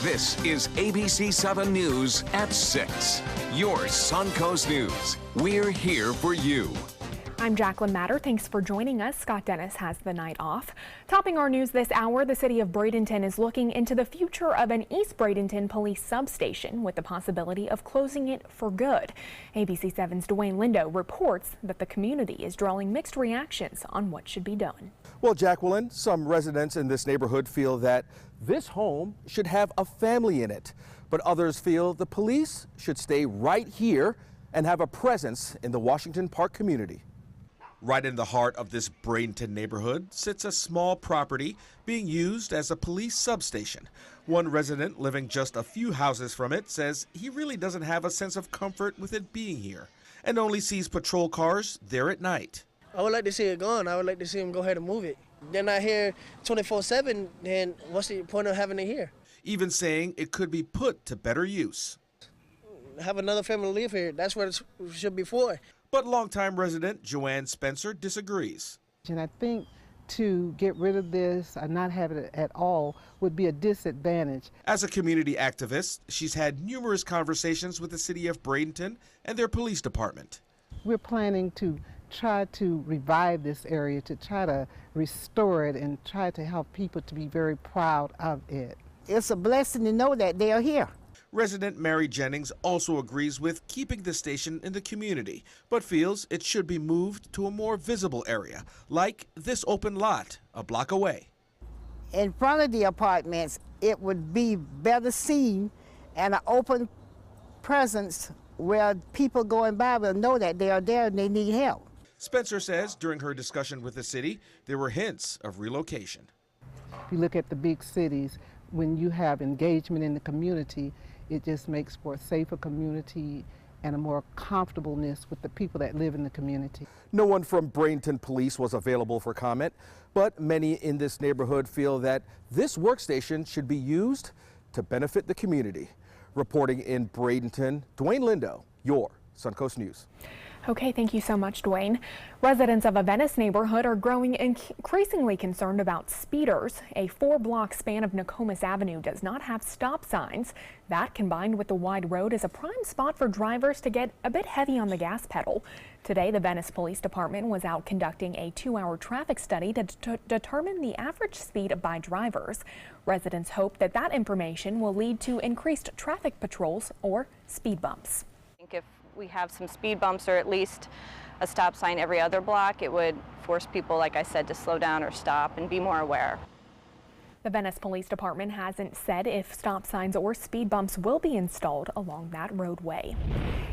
This is ABC7 News at 6. Your Suncoast News. We're here for you. I'm Jacqueline Matter. Thanks for joining us. Scott Dennis has the night off. Topping our news this hour, the city of Bradenton is looking into the future of an East Bradenton police substation with the possibility of closing it for good. ABC7's Dwayne Lindo reports that the community is drawing mixed reactions on what should be done. Well, Jacqueline, some residents in this neighborhood feel that this home should have a family in it, but others feel the police should stay right here and have a presence in the Washington Park community. Right in the heart of this Bradenton neighborhood sits a small property being used as a police substation. One resident living just a few houses from it says he really doesn't have a sense of comfort with it being here and only sees patrol cars there at night. I would like to see it gone. I would like to see them go ahead and move it. They're not here 24/7, then what's the point of having it here? Even saying it could be put to better use. Have another family live here. That's what it should be for. But longtime resident Joanne Spencer disagrees. And I think to get rid of this or not have it at all would be a disadvantage. As a community activist, she's had numerous conversations with the city of Bradenton and their police department. We're planning to try to revive this area, to try to restore it and try to help people to be very proud of it. It's a blessing to know that they are here. Resident Mary Jennings also agrees with keeping the station in the community, but feels it should be moved to a more visible area, like this open lot a block away. In front of the apartments, it would be better seen and an open presence where people going by will know that they are there and they need help. Spencer says during her discussion with the city, there were hints of relocation. If you look at the big cities, when you have engagement in the community, it just makes for a safer community and a more comfortableness with the people that live in the community. No one from Bradenton Police was available for comment, but many in this neighborhood feel that this workstation should be used to benefit the community. Reporting in Bradenton, Dwayne Lindo, your Suncoast News. Okay, thank you so much, Dwayne. Residents of a Venice neighborhood are growing increasingly concerned about speeders. A 4-block span of Nokomis Avenue does not have stop signs. That, combined with the wide road, is a prime spot for drivers to get a bit heavy on the gas pedal. Today, the Venice Police Department was out conducting a 2-hour traffic study to determine the average speed by drivers. Residents hope that that information will lead to increased traffic patrols or speed bumps. If we have some speed bumps or at least a stop sign every other block, it would force people, like I said, to slow down or stop and be more aware. The Venice Police Department hasn't said if stop signs or speed bumps will be installed along that roadway.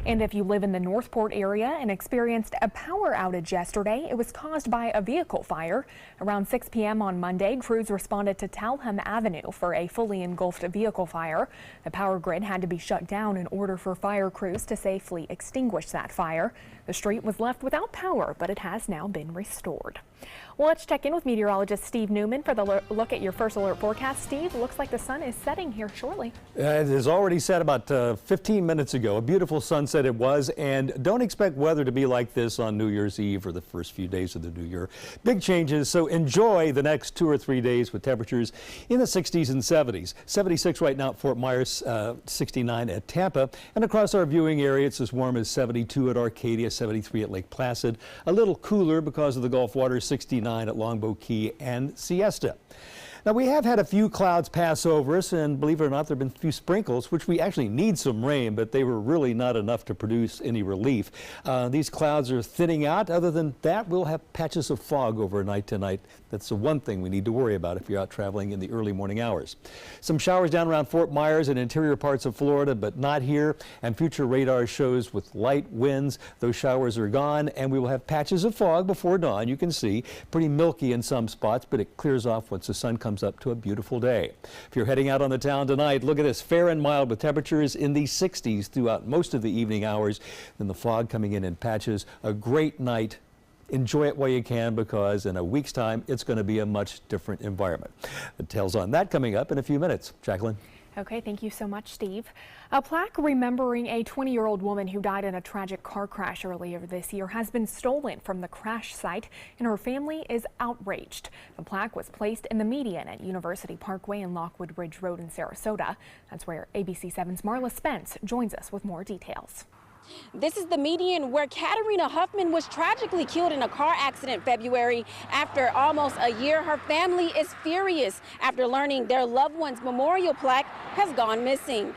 And if you live in the Northport area and experienced a power outage yesterday, it was caused by a vehicle fire. Around 6 p.m. on Monday, crews responded to Talham Avenue for a fully engulfed vehicle fire. The power grid had to be shut down in order for fire crews to safely extinguish that fire. The street was left without power, but it has now been restored. Well, let's check in with meteorologist Steve Newman for the look at your first alert forecast. Steve, looks like the sun is setting here shortly. It is already set about 15 minutes ago. A beautiful sunset it was, and don't expect weather to be like this on New Year's Eve or the first few days of the new year. Big changes, so enjoy the next 2 or 3 days with temperatures in the 60s and 70s. 76 right now at Fort Myers, 69 at Tampa, and across our viewing area it's as warm as 72 at Arcadia, 73 at Lake Placid. A little cooler because of the Gulf waters, 69 at Longboat Key and Siesta. Now, we have had a few clouds pass over us, and believe it or not, there have been a few sprinkles, which we actually need some rain, but they were really not enough to produce any relief. These clouds are thinning out. Other than that, we'll have patches of fog overnight tonight. That's the one thing we need to worry about if you're out traveling in the early morning hours. Some showers down around Fort Myers and interior parts of Florida, but not here. And future radar shows with light winds, those showers are gone, and we will have patches of fog before dawn. You can see pretty milky in some spots, but it clears off once the sun comes up to a beautiful day. If you're heading out on the town tonight, look at this, fair and mild with temperatures in the 60s throughout most of the evening hours. Then the fog coming in patches. A great night. Enjoy it while you can, because in a week's time it's going to be a much different environment. The details on that coming up in a few minutes. Jacqueline. Okay, thank you so much, Steve. A plaque remembering a 20-year-old woman who died in a tragic car crash earlier this year has been stolen from the crash site, and her family is outraged. The plaque was placed in the median at University Parkway and Lockwood Ridge Road in Sarasota. That's where ABC7's Marla Spence joins us with more details. This is the median where Katarina Huffman was tragically killed in a car accident February. After almost a year, her family is furious after learning their loved one's memorial plaque has gone missing.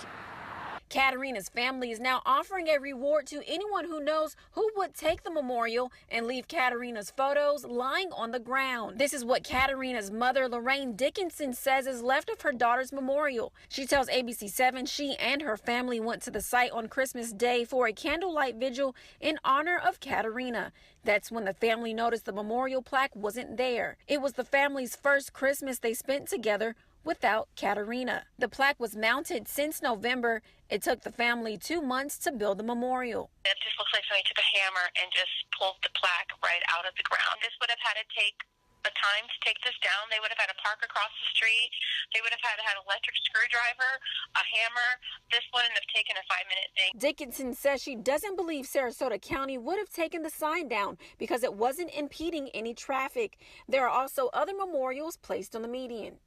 Katarina's family is now offering a reward to anyone who knows who would take the memorial and leave Katarina's photos lying on the ground. This is what Katarina's mother, Lorraine Dickinson, says is left of her daughter's memorial. She tells ABC7 she and her family went to the site on Christmas Day for a candlelight vigil in honor of Katarina. That's when the family noticed the memorial plaque wasn't there. It was the family's first Christmas they spent together without Katarina. The plaque was mounted since November. It took the family 2 months to build the memorial. It just looks like somebody took a hammer and just pulled the plaque right out of the ground. This would have had to take a time to take this down. They would have had to park across the street. They would have had to have an electric screwdriver, a hammer. This wouldn't have taken a 5-minute thing. Dickinson says she doesn't believe Sarasota County would have taken the sign down because it wasn't impeding any traffic. There are also other memorials placed on the median.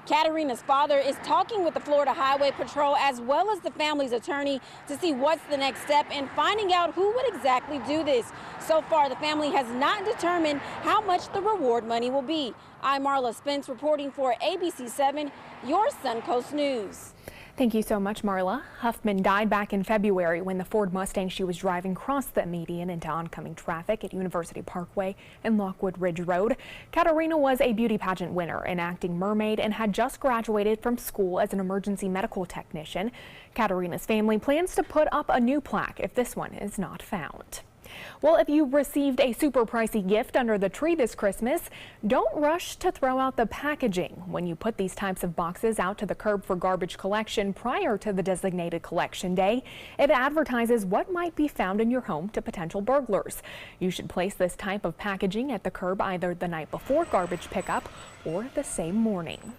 Katarina's father is talking with the Florida Highway Patrol as well as the family's attorney to see what's the next step in finding out who would exactly do this. So far, the family has not determined how much the reward money will be. I'm Marla Spence reporting for ABC7, your Suncoast News. Thank you so much, Marla. Huffman died back in February when the Ford Mustang she was driving crossed the median into oncoming traffic at University Parkway and Lockwood Ridge Road. Katarina was a beauty pageant winner, an acting mermaid, and had just graduated from school as an emergency medical technician. Katarina's family plans to put up a new plaque if this one is not found. Well, if you received a super pricey gift under the tree this Christmas, don't rush to throw out the packaging. When you put these types of boxes out to the curb for garbage collection prior to the designated collection day, it advertises what might be found in your home to potential burglars. You should place this type of packaging at the curb either the night before garbage pickup or the same morning.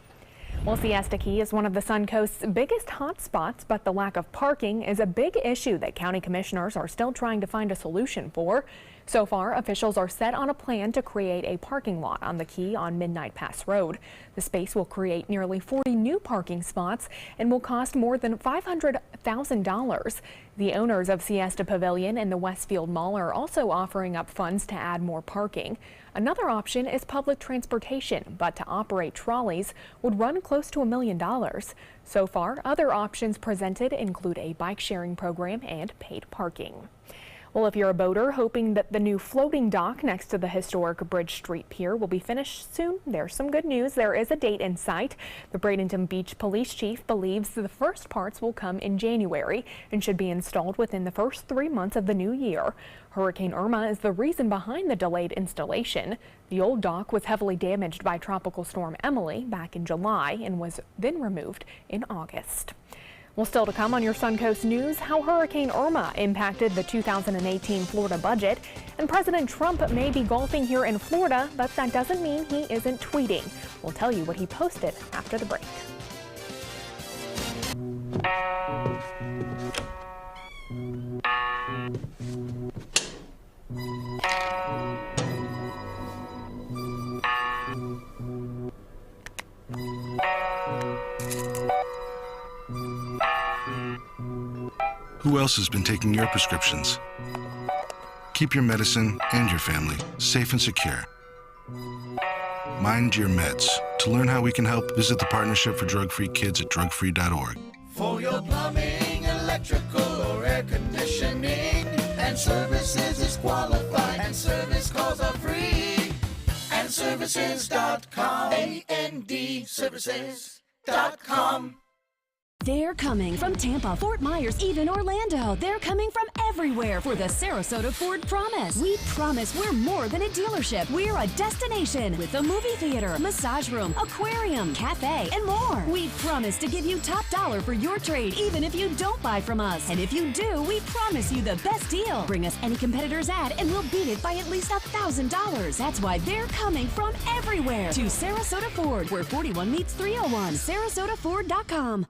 Well, Siesta Key is one of the Suncoast's biggest hotspots, but the lack of parking is a big issue that county commissioners are still trying to find a solution for. So far, officials are set on a plan to create a parking lot on the Key on Midnight Pass Road. The space will create nearly 40 new parking spots and will cost more than $500,000. The owners of Siesta Pavilion and the Westfield Mall are also offering up funds to add more parking. Another option is public transportation, but to operate trolleys would run close to $1 million. So far, other options presented include a bike sharing program and paid parking. Well, if you're a boater hoping that the new floating dock next to the historic Bridge Street Pier will be finished soon, there's some good news. There is a date in sight. The Bradenton Beach Police Chief believes the first parts will come in January and should be installed within the first 3 months of the new year. Hurricane Irma is the reason behind the delayed installation. The old dock was heavily damaged by Tropical Storm Emily back in July and was then removed in August. Well, still to come on your Suncoast News, how Hurricane Irma impacted the 2018 Florida budget. And President Trump may be golfing here in Florida, but that doesn't mean he isn't tweeting. We'll tell you what he posted after the break. Who else has been taking your prescriptions? Keep your medicine and your family safe and secure. Mind your meds. To learn how we can help, visit the Partnership for Drug-Free Kids at drugfree.org. For your plumbing, electrical, or air conditioning, and services is qualified, and service calls are free. And services.com. AND services.com. They're coming from Tampa, Fort Myers, even Orlando. They're coming from everywhere for the Sarasota Ford Promise. We promise we're more than a dealership. We're a destination with a movie theater, massage room, aquarium, cafe, and more. We promise to give you top dollar for your trade, even if you don't buy from us. And if you do, we promise you the best deal. Bring us any competitor's ad and we'll beat it by at least $1,000. That's why they're coming from everywhere to Sarasota Ford, where 41 meets 301. SarasotaFord.com.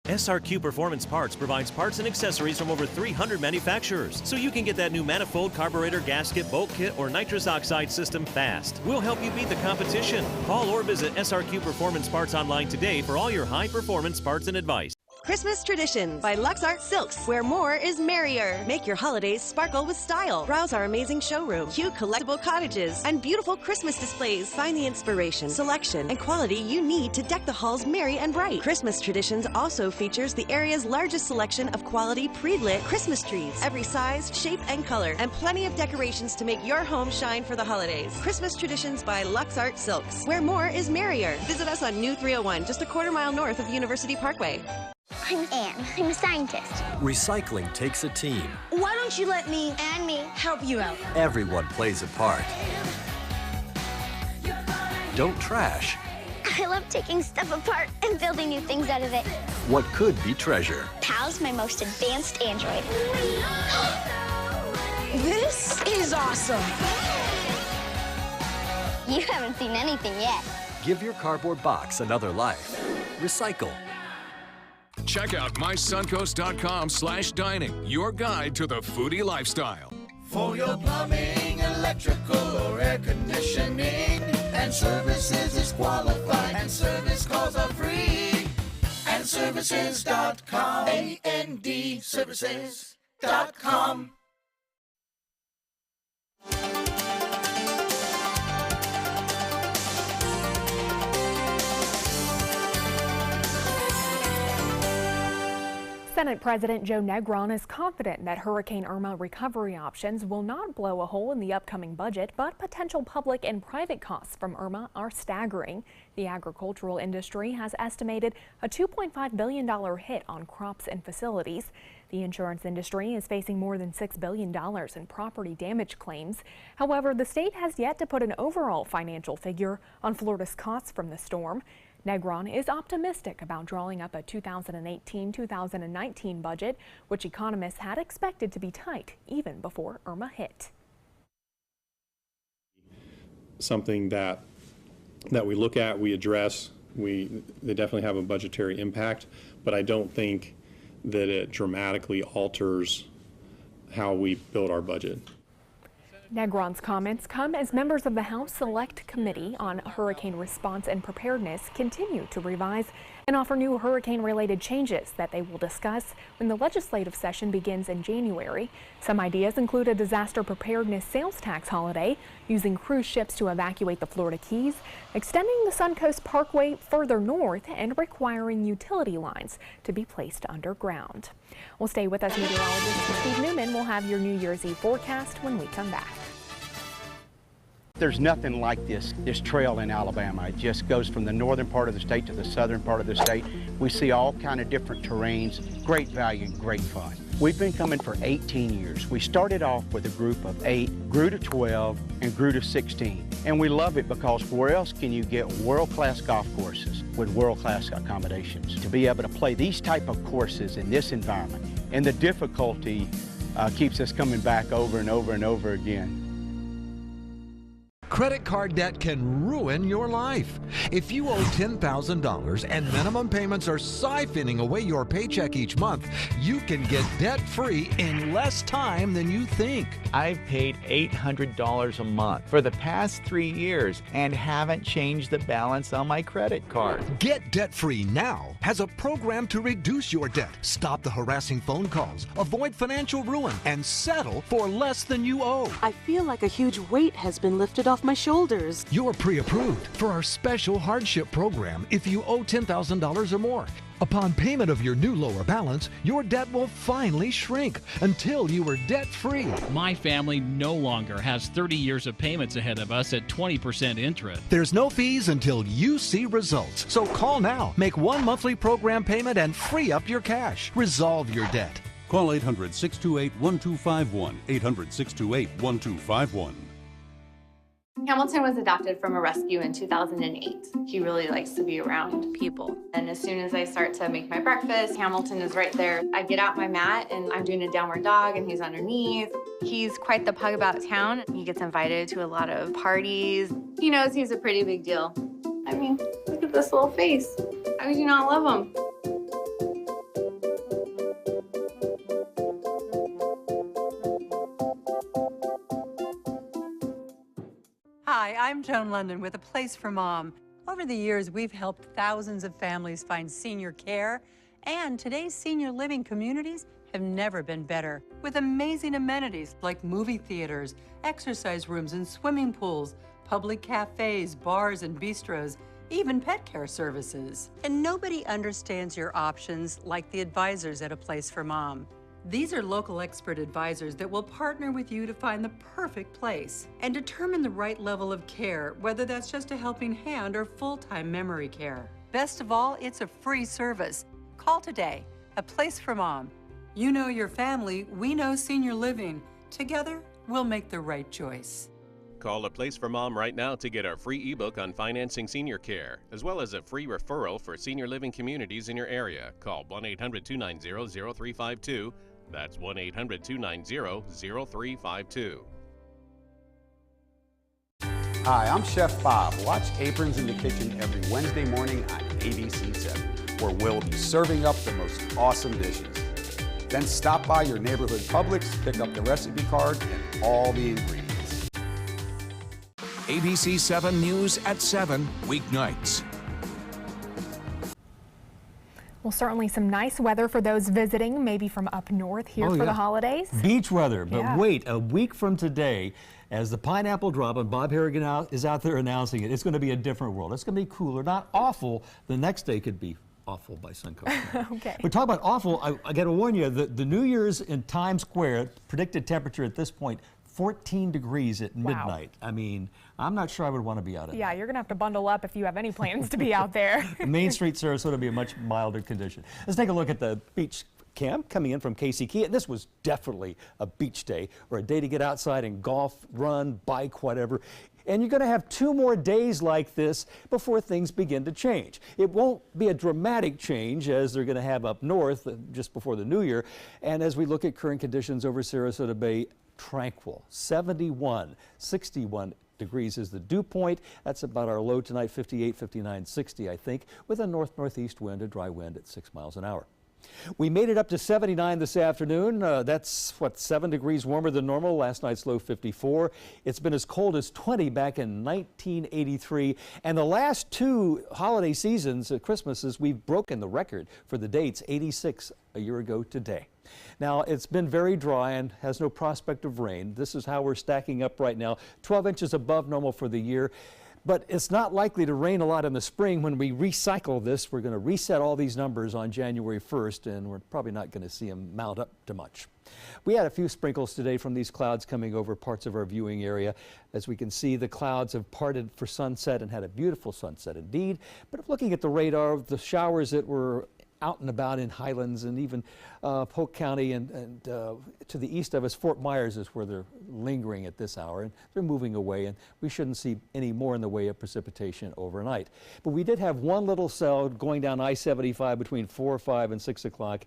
SRQ Performance Parts provides parts and accessories from over 300 manufacturers, so you can get that new manifold, carburetor, gasket, bolt kit, or nitrous oxide system fast. We'll help you beat the competition. Call or visit SRQ Performance Parts online today for all your high-performance parts and advice. Christmas Traditions by LuxArt Silks, where more is merrier. Make your holidays sparkle with style. Browse our amazing showroom, cute collectible cottages, and beautiful Christmas displays. Find the inspiration, selection, and quality you need to deck the halls merry and bright. Christmas Traditions also features the area's largest selection of quality pre-lit Christmas trees, every size, shape, and color, and plenty of decorations to make your home shine for the holidays. Christmas Traditions by LuxArt Silks, where more is merrier. Visit us on New 301, just a quarter-mile north of University Parkway. I'm Anne. I'm a scientist. Recycling takes a team. Why don't you let me and me help you out? Everyone plays a part. Don't trash I love taking stuff apart and building new things out of it. what could be treasure. Pal's my most advanced android. This is awesome. You haven't seen anything yet. Give your cardboard box another life. Recycle. Check out mysuncoast.com/dining, your guide to the foodie lifestyle. For your plumbing, electrical, or air conditioning, and services is qualified, and service calls are free. And services.com. AND services.com. Senate President Joe Negron is confident that Hurricane Irma recovery options will not blow a hole in the upcoming budget, but potential public and private costs from Irma are staggering. The agricultural industry has estimated a $2.5 billion hit on crops and facilities. The insurance industry is facing more than $6 billion in property damage claims. However, the state has yet to put an overall financial figure on Florida's costs from the storm. Negron is optimistic about drawing up a 2018-2019 budget, which economists had expected to be tight even before Irma hit. Something that we look at, we address, they definitely have a budgetary impact, but I don't think that it dramatically alters how we build our budget. Negron's comments come as members of the House Select Committee on Hurricane Response and Preparedness continue to revise and offer new hurricane-related changes that they will discuss when the legislative session begins in January. Some ideas include a disaster preparedness sales tax holiday, using cruise ships to evacuate the Florida Keys, extending the Suncoast Parkway further north, and requiring utility lines to be placed underground. Well, stay with us, meteorologist Steve Newman will have your New Year's Eve forecast when we come back. There's nothing like this trail in Alabama. It just goes from the northern part of the state to the southern part of the state. We see all kind of different terrains, great value and great fun. We've been coming for 18 years. We started off with a group of 8, grew to 12, and grew to 16. And we love it because where else can you get world-class golf courses with world-class accommodations? To be able to play these type of courses in this environment, and the difficulty keeps us coming back over and over and over again. Credit card debt can ruin your life. If you owe $10,000 and minimum payments are siphoning away your paycheck each month, you can get debt-free in less time than you think. I've paid $800 a month for the past 3 years and haven't changed the balance on my credit card. Get debt-free now has a program to reduce your debt, stop the harassing phone calls, avoid financial ruin, and settle for less than you owe. I feel like a huge weight has been lifted off my shoulders. You're pre-approved for our special hardship program if you owe $10,000 or more. Upon payment of your new lower balance, your debt will finally shrink until you are debt-free. My family no longer has 30 years of payments ahead of us at 20% interest. There's no fees until you see results. So call now, make one monthly program payment, and free up your cash. Resolve your debt. Call 800-628-1251, 800-628-1251. Hamilton was adopted from a rescue in 2008. He really likes to be around people. And as soon as I start to make my breakfast, Hamilton is right there. I get out my mat and I'm doing a downward dog and he's underneath. He's quite the pug about town. He gets invited to a lot of parties. He knows he's a pretty big deal. I mean, look at this little face. How could you not love him? Hi, I'm Joan London with A Place for Mom. Over the years, we've helped thousands of families find senior care, and today's senior living communities have never been better. With amazing amenities like movie theaters, exercise rooms and swimming pools, public cafes, bars and bistros, even pet care services. And nobody understands your options like the advisors at A Place for Mom. These are local expert advisors that will partner with you to find the perfect place and determine the right level of care, whether that's just a helping hand or full-time memory care. Best of all, it's a free service. Call today. A Place for Mom. You know your family, we know senior living. Together, we'll make the right choice. Call A Place for Mom right now to get our free ebook on financing senior care, as well as a free referral for senior living communities in your area. Call 1-800-290-0352. That's 1-800-290-0352. Hi, I'm Chef Bob. Watch Aprons in the Kitchen every Wednesday morning on ABC7, where we'll be serving up the most awesome dishes. Then stop by your neighborhood Publix, pick up the recipe card and all the ingredients. ABC7 News at 7, weeknights. Well, certainly some nice weather for those visiting, maybe from up north here for the holidays. Beach weather, but wait, a week from today, as the pineapple drop, and Bob Harrigan is out there announcing it, it's going to be a different world. It's going to be cooler, not awful. The next day could be awful by Suncoast. Okay. But talk about awful, I got to warn you, the New Year's in Times Square, predicted temperature at this point, 14 degrees at midnight. I mean, I'm not sure I would want to be out at Yeah, you're going to have to bundle up if you have any plans to be out there. Main Street, Sarasota will be a much milder condition. Let's take a look at the beach cam coming in from Casey Key. And this was definitely a beach day, or a day to get outside and golf, run, bike, whatever. And you're going to have 2 more days like this before things begin to change. It won't be a dramatic change as they're going to have up north just before the new year. And as we look at current conditions over Sarasota Bay, tranquil, 71, 61 degrees is the dew point. That's about our low tonight, 58, 59, 60, I think, with a north-northeast wind, a dry wind at 6 miles an hour. We made it up to 79 this afternoon. That's, 7 degrees warmer than normal. Last night's low 54. It's been as cold as 20 back in 1983. And the last 2 holiday seasons, Christmases, we've broken the record for the dates, 86 a year ago today. Now, it's been very dry and has no prospect of rain. This is how we're stacking up right now, 12 inches above normal for the year. But it's not likely to rain a lot in the spring. When we recycle this, we're going to reset all these numbers on January 1st, and we're probably not going to see them mount up to much. We had a few sprinkles today from these clouds coming over parts of our viewing area. As we can see, the clouds have parted for sunset and had a beautiful sunset indeed. But if looking at the radar, the showers that were out and about in Highlands and even Polk County and to the east of us, Fort Myers is where they're lingering at this hour, and they're moving away, and we shouldn't see any more in the way of precipitation overnight. But we did have one little cell going down I-75 between 4, 5, and 6 o'clock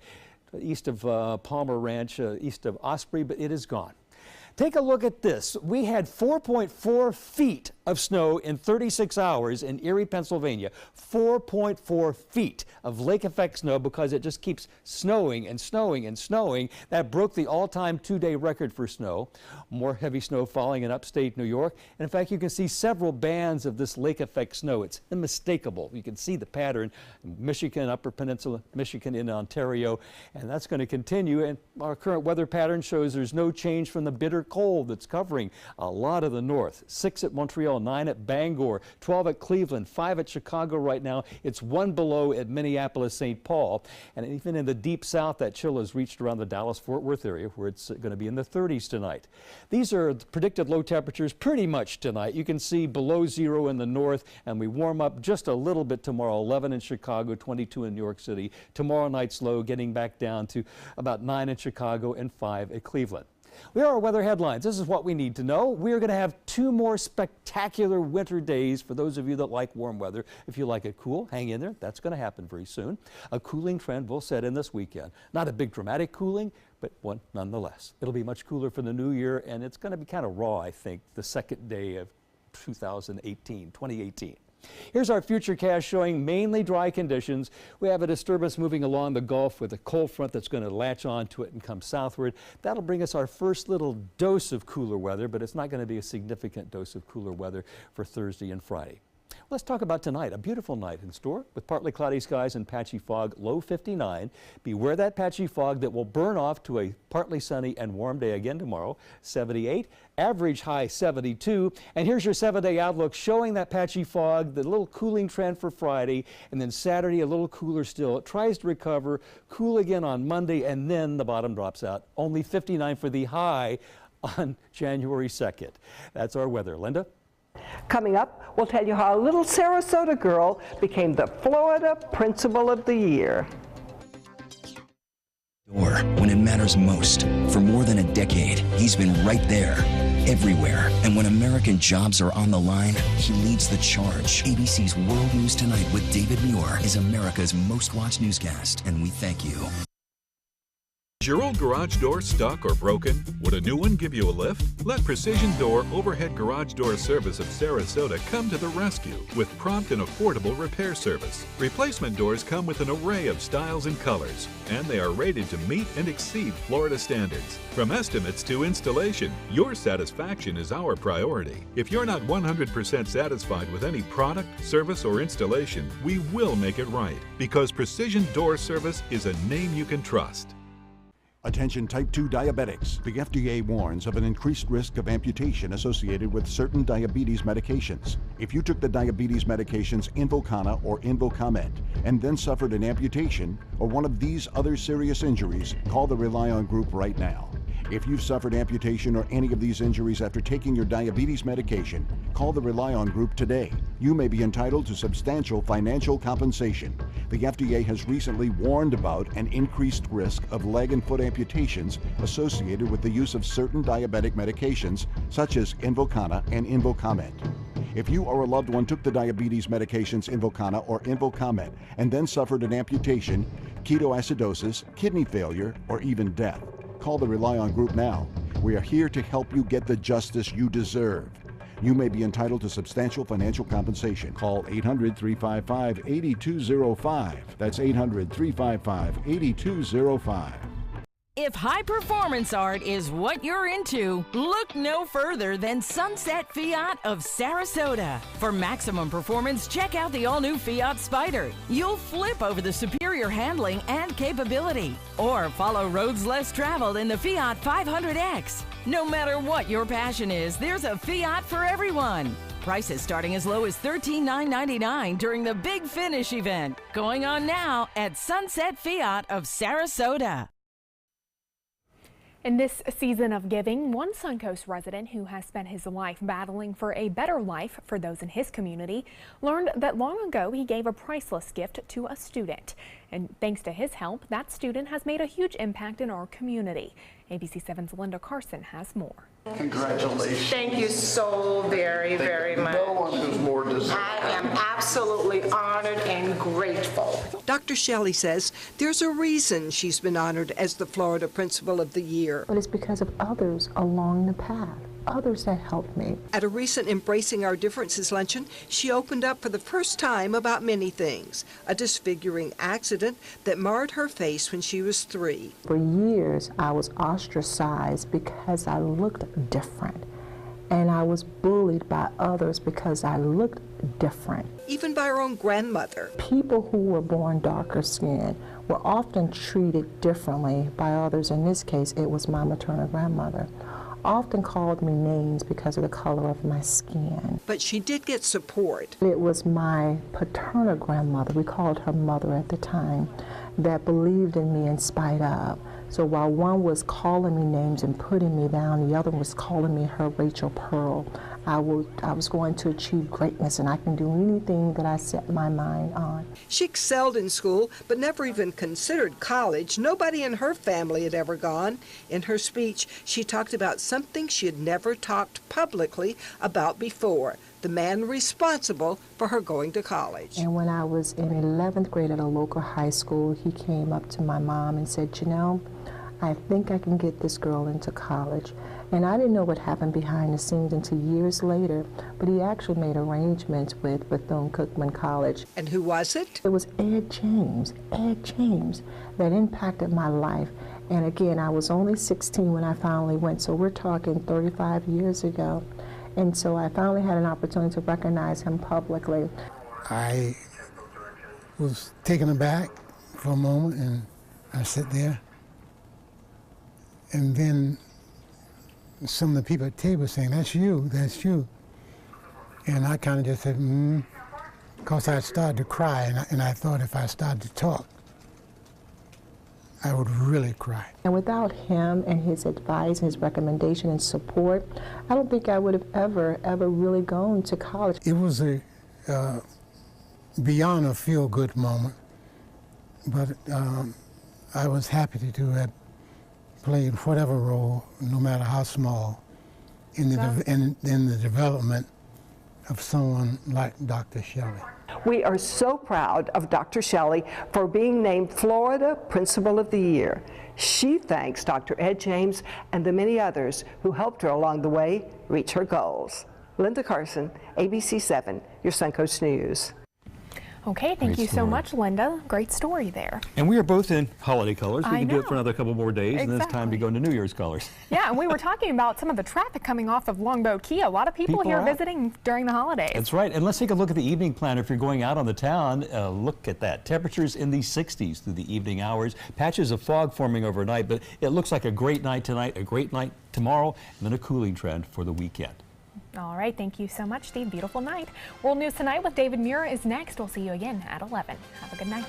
east of Palmer Ranch, east of Osprey, but it is gone. Take a look at this. We had 4.4 feet of snow in 36 hours in Erie, Pennsylvania. 4.4 feet of lake effect snow because it just keeps snowing and snowing and snowing. That broke the all-time 2-day record for snow. More heavy snow falling in upstate New York. And in fact, you can see several bands of this lake effect snow. It's unmistakable. You can see the pattern in Michigan, Upper Peninsula, Michigan, in Ontario, and that's going to continue. And our current weather pattern shows there's no change from the bitter cold that's covering a lot of the north. 6 at Montreal, 9 at Bangor, 12 at Cleveland, 5 at Chicago right now. It's 1 below at Minneapolis, St. Paul. And even in the deep south, that chill has reached around the Dallas-Fort Worth area where it's going to be in the 30s tonight. These are the predicted low temperatures pretty much tonight. You can see below 0 in the north, and we warm up just a little bit tomorrow. 11 in Chicago, 22 in New York City. Tomorrow night's low getting back down to about 9 in Chicago and 5 at Cleveland. We are our weather headlines. This is what we need to know. We're going to have 2 more spectacular winter days for those of you that like warm weather. If you like it cool, hang in there. That's going to happen very soon. A cooling trend will set in this weekend. Not a big dramatic cooling, but one nonetheless. It'll be much cooler for the new year, and it's going to be kind of raw, I think, the second day of 2018. Here's our futurecast showing mainly dry conditions. We have a disturbance moving along the Gulf with a cold front that's going to latch onto it and come southward. That'll bring us our first little dose of cooler weather, but it's not going to be a significant dose of cooler weather for Thursday and Friday. Let's talk about tonight. A beautiful night in store with partly cloudy skies and patchy fog, low 59. Beware that patchy fog that will burn off to a partly sunny and warm day again tomorrow, 78. Average high 72. And here's your 7-day outlook showing that patchy fog, the little cooling trend for Friday, and then Saturday a little cooler still. It tries to recover, cool again on Monday, and then the bottom drops out. Only 59 for the high on January 2nd. That's our weather. Linda? Coming up, we'll tell you how a little Sarasota girl became the Florida Principal of the Year. When it matters most. For more than a decade, he's been right there, everywhere. And when American jobs are on the line, he leads the charge. ABC's World News Tonight with David Muir is America's most watched newscast, and we thank you. Is your old garage door stuck or broken? Would a new one give you a lift? Let Precision Door Overhead Garage Door Service of Sarasota come to the rescue with prompt and affordable repair service. Replacement doors come with an array of styles and colors, and they are rated to meet and exceed Florida standards. From estimates to installation, your satisfaction is our priority. If you're not 100% satisfied with any product, service, or installation, we will make it right, because Precision Door Service is a name you can trust. Attention type 2 diabetics. The FDA warns of an increased risk of amputation associated with certain diabetes medications. If you took the diabetes medications Invokana or Invokamet and then suffered an amputation or one of these other serious injuries, call the Rely On Group right now. If you've suffered amputation or any of these injuries after taking your diabetes medication, call the Rely On Group today. You may be entitled to substantial financial compensation. The FDA has recently warned about an increased risk of leg and foot amputations associated with the use of certain diabetic medications such as Invokana and Invokamet. If you or a loved one took the diabetes medications Invokana or Invokamet and then suffered an amputation, ketoacidosis, kidney failure, or even death, call the Rely On Group now. We are here to help you get the justice you deserve. You may be entitled to substantial financial compensation. Call 800-355-8205. That's 800-355-8205. If high performance art is what you're into, look no further than Sunset Fiat of Sarasota. For maximum performance, check out the all-new Fiat Spider. You'll flip over the superior handling and capability. Or follow roads less traveled in the Fiat 500X. No matter what your passion is, there's a Fiat for everyone. Prices starting as low as $13,999 during the Big Finish event. Going on now at Sunset Fiat of Sarasota. In this season of giving, one Suncoast resident who has spent his life battling for a better life for those in his community learned that long ago he gave a priceless gift to a student. And thanks to his help, that student has made a huge impact in our community. ABC7's Linda Carson has more. Congratulations. Thank you so very, very much. No one who's more deserving. I am absolutely honored and grateful. Dr. Shelley says there's a reason she's been honored as the Florida Principal of the Year. But it's because of others along the path. Others that helped me. At a recent Embracing Our Differences luncheon, she opened up for the first time about many things. A disfiguring accident that marred her face when she was 3. For years, I was ostracized because I looked different. And I was bullied by others because I looked different. Even by her own grandmother. People who were born darker skinned were often treated differently by others. In this case, it was my maternal grandmother. Often called me names because of the color of my skin. But she did get support. It was my paternal grandmother, we called her mother at the time, that believed in me in spite of. So while one was calling me names and putting me down, the other was calling me her Rachel Pearl. I was going to achieve greatness, and I can do anything that I set my mind on. She excelled in school, but never even considered college. Nobody in her family had ever gone. In her speech, she talked about something she had never talked publicly about before, the man responsible for her going to college. And when I was in 11th grade at a local high school, he came up to my mom and said, you know, I think I can get this girl into college. And I didn't know what happened behind the scenes until years later, but he actually made arrangements with Bethune-Cookman College. And who was it? It was Ed James, that impacted my life. And again, I was only 16 when I finally went, so we're talking 35 years ago. And so I finally had an opportunity to recognize him publicly. I was taken aback for a moment, and I sat there. And then some of the people at the table were saying, that's you. And I kind of just said, because I started to cry, and I thought if I started to talk, I would really cry. And without him and his advice, his recommendation and support, I don't think I would have ever really gone to college. It was a beyond a feel-good moment, but I was happy to have played whatever role, no matter how small, in the development of someone like Dr. Shelley. We are so proud of Dr. Shelley for being named Florida Principal of the Year. She thanks Dr. Ed James and the many others who helped her along the way reach her goals. Linda Carson, ABC7, your Suncoast News. Okay, thank you so much, Linda. Great story there. And we are both in holiday colors. We can do it for know. another couple more days, and then it's time to go into New Year's colors. Yeah, and we were talking about some of the traffic coming off of Longboat Key. A lot of people here visiting during the holidays. That's right. And let's take a look at the evening planner. If you're going out on the town, look at that. Temperatures in the 60s through the evening hours. Patches of fog forming overnight, but it looks like a great night tonight, a great night tomorrow, and then a cooling trend for the weekend. All right, thank you so much, Steve. Beautiful night. World News Tonight with David Muir is next. We'll see you again at 11. Have a good night.